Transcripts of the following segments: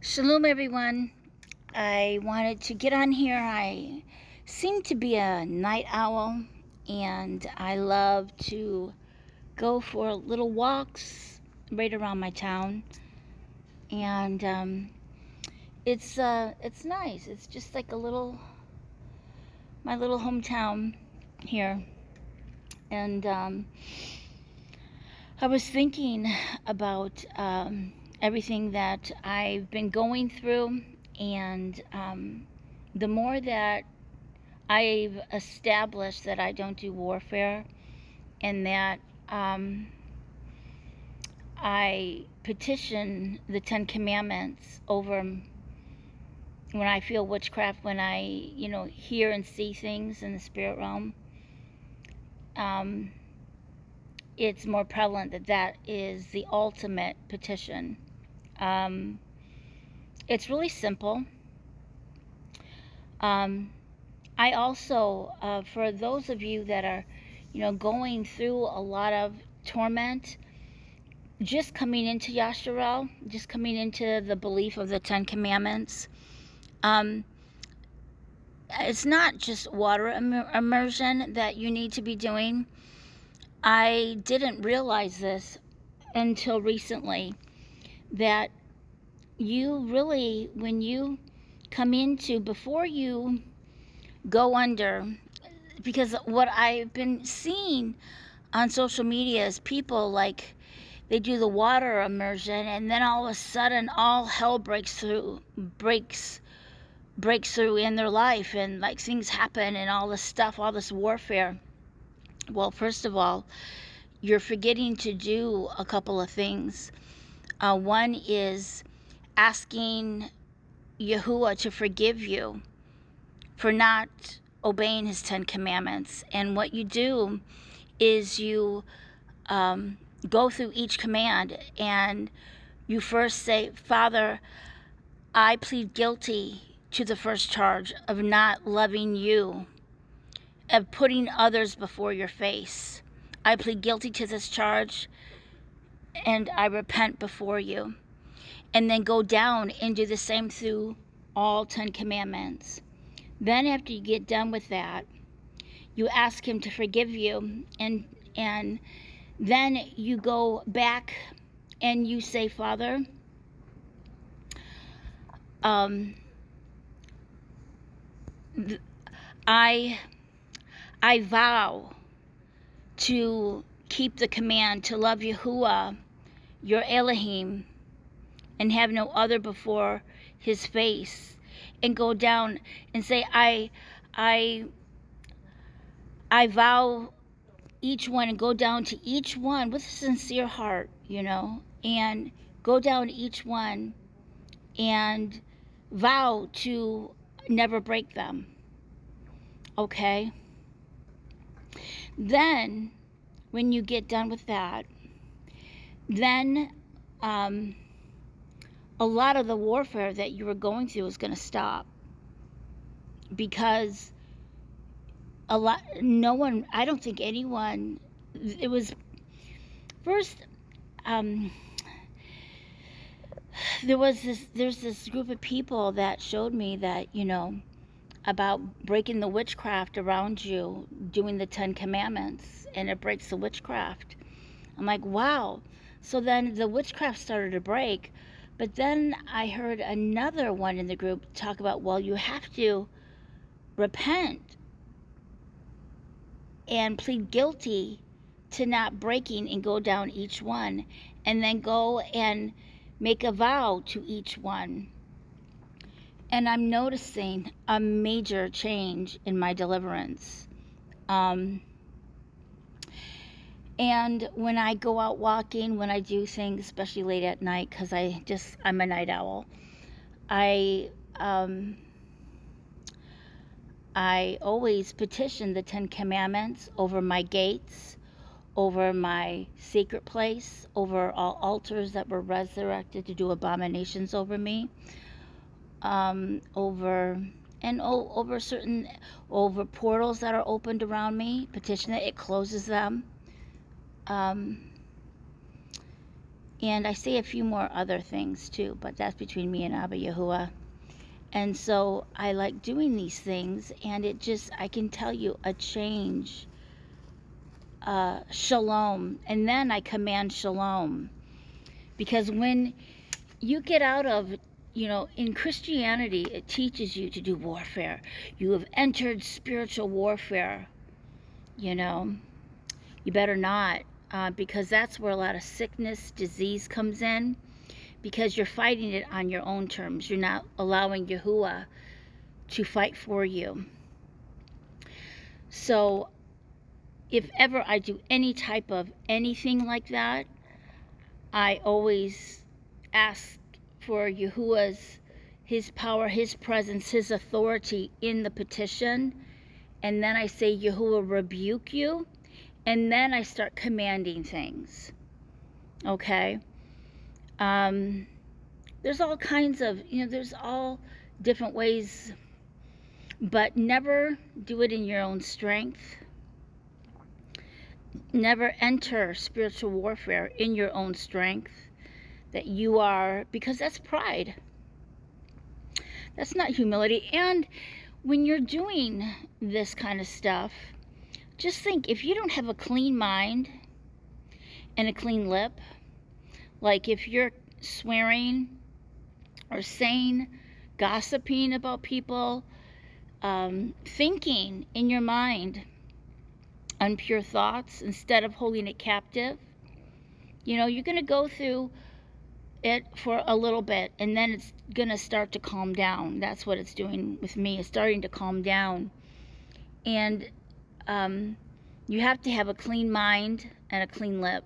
Shalom, everyone. I wanted to get on here. I seem to be a night owl, and I love to go for little walks right around my town. And it's nice. It's just like my little hometown here. And I was thinking about everything that I've been going through, and the more that I've established that I don't do warfare, and that I petition the Ten Commandments over when I feel witchcraft, when I, hear and see things in the spirit realm. It's more prevalent that is the ultimate petition. It's really simple. I also, for those of you that are, going through a lot of torment, just coming into Yasharel, just coming into the belief of the Ten Commandments, it's not just water immersion that you need to be doing. I didn't realize this until recently, that you really, when you come into, before you go under, because what I've been seeing on social media is people, like, they do the water immersion, and then all of a sudden all hell breaks through in their life, and like things happen and all this stuff, all this warfare. Well, first of all, you're forgetting to do a couple of things. One is asking Yahuwah to forgive you for not obeying his Ten Commandments. And what you do is you go through each command, and you first say, Father, I plead guilty to the first charge of not loving you, of putting others before your face. I plead guilty to this charge, and I repent before you. And then go down and do the same through all 10 commandments. Then after you get done with that, you ask him to forgive you, and then you go back and you say, Father, I vow to keep the command to love Yahuwah, your Elohim, and have no other before his face. And go down and say, I vow each one, and go down to each one with a sincere heart, and go down to each one and vow to never break them. Okay? Then, when you get done with that, then a lot of the warfare that you were going through is going to stop, because I don't think anyone, it was first, there's this group of people that showed me that, about breaking the witchcraft around you, doing the 10 Commandments, and it breaks the witchcraft. I'm like, wow. So then the witchcraft started to break, but then I heard another one in the group talk about, well, you have to repent and plead guilty to not breaking, and go down each one, and then go and make a vow to each one. And I'm noticing a major change in my deliverance. And when I go out walking, when I do things, especially late at night, because I'm a night owl, I always petition the 10 Commandments over my gates, over my sacred place, over all altars that were resurrected to do abominations over me, over portals that are opened around me, petition it closes them. And I say a few more other things too, but that's between me and Abba Yahuwah. And so I like doing these things, and it just, I can tell you, a change, shalom. And then I command shalom. Because when you get out of, in Christianity, it teaches you to do warfare. You have entered spiritual warfare, you better not, because that's where a lot of sickness, disease comes in, because you're fighting it on your own terms. You're not allowing Yahuwah to fight for you. So if ever I do any type of anything like that, I always ask for Yahuwah's, his power, his presence, his authority in the petition. And then I say, Yahuwah rebuke you. And then I start commanding things. Okay? There's all kinds of, there's all different ways, but never do it in your own strength. Never enter spiritual warfare in your own strength, that you are, because that's pride. That's not humility. And when you're doing this kind of stuff, just think, if you don't have a clean mind and a clean lip, like if you're swearing or saying, gossiping about people, thinking in your mind unpure thoughts instead of holding it captive, you're going to go through it for a little bit, and then it's going to start to calm down. That's what it's doing with me. It's starting to calm down. And you have to have a clean mind and a clean lip.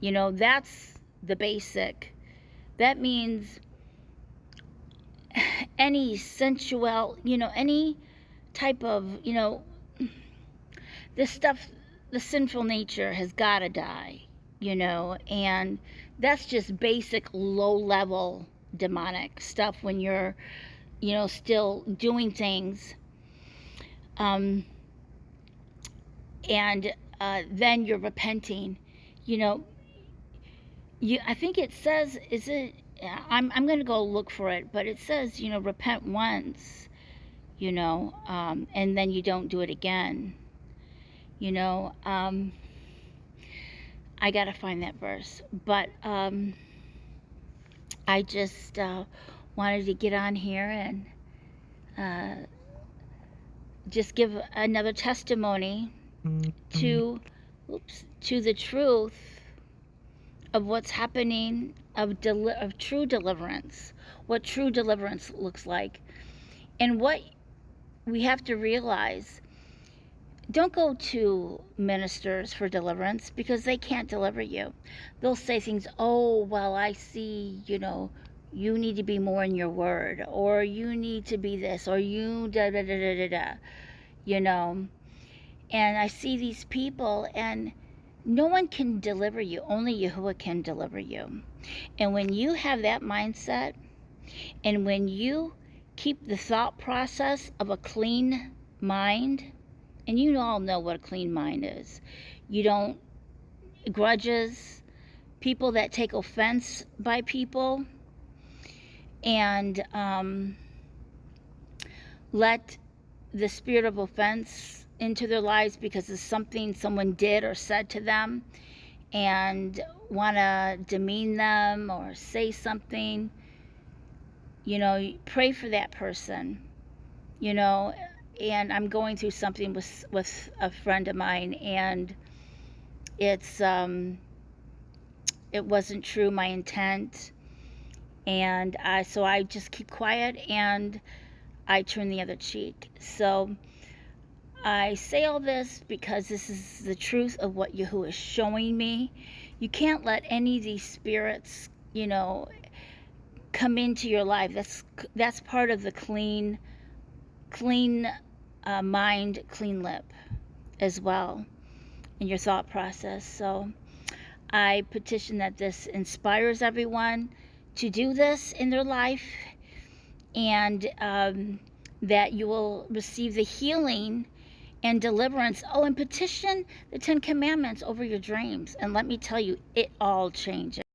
That's the basic. That means any sensual, any type of, this stuff, the sinful nature has got to die, and that's just basic low-level demonic stuff when you're, still doing things. And then you're repenting, I think it says, I'm going to go look for it, but it says, repent once, and then you don't do it again. I got to find that verse, but I just wanted to get on here and just give another testimony to the truth of what's happening, of true deliverance, what true deliverance looks like. And what we have to realize, don't go to ministers for deliverance, because they can't deliver you. They'll say things, oh, well, I see, you need to be more in your word, or you need to be this, or you da-da-da-da-da-da, And I see these people, and no one can deliver you. Only Yahuwah can deliver you. And when you have that mindset, and when you keep the thought process of a clean mind, and you all know what a clean mind is. You don't grudges, people that take offense by people, and let the spirit of offense into their lives because of something someone did or said to them, and want to demean them or say something. Pray for that person, and I'm going through something with a friend of mine, and it's it wasn't true, my intent, and so I just keep quiet and I turn the other cheek. So I say all this because this is the truth of what Yahuwah is showing me. You can't let any of these spirits, come into your life. That's part of the clean mind, clean lip as well in your thought process. So I petition that this inspires everyone to do this in their life, and that you will receive the healing and deliverance. Oh, and petition the 10 Commandments over your dreams. And let me tell you, it all changes.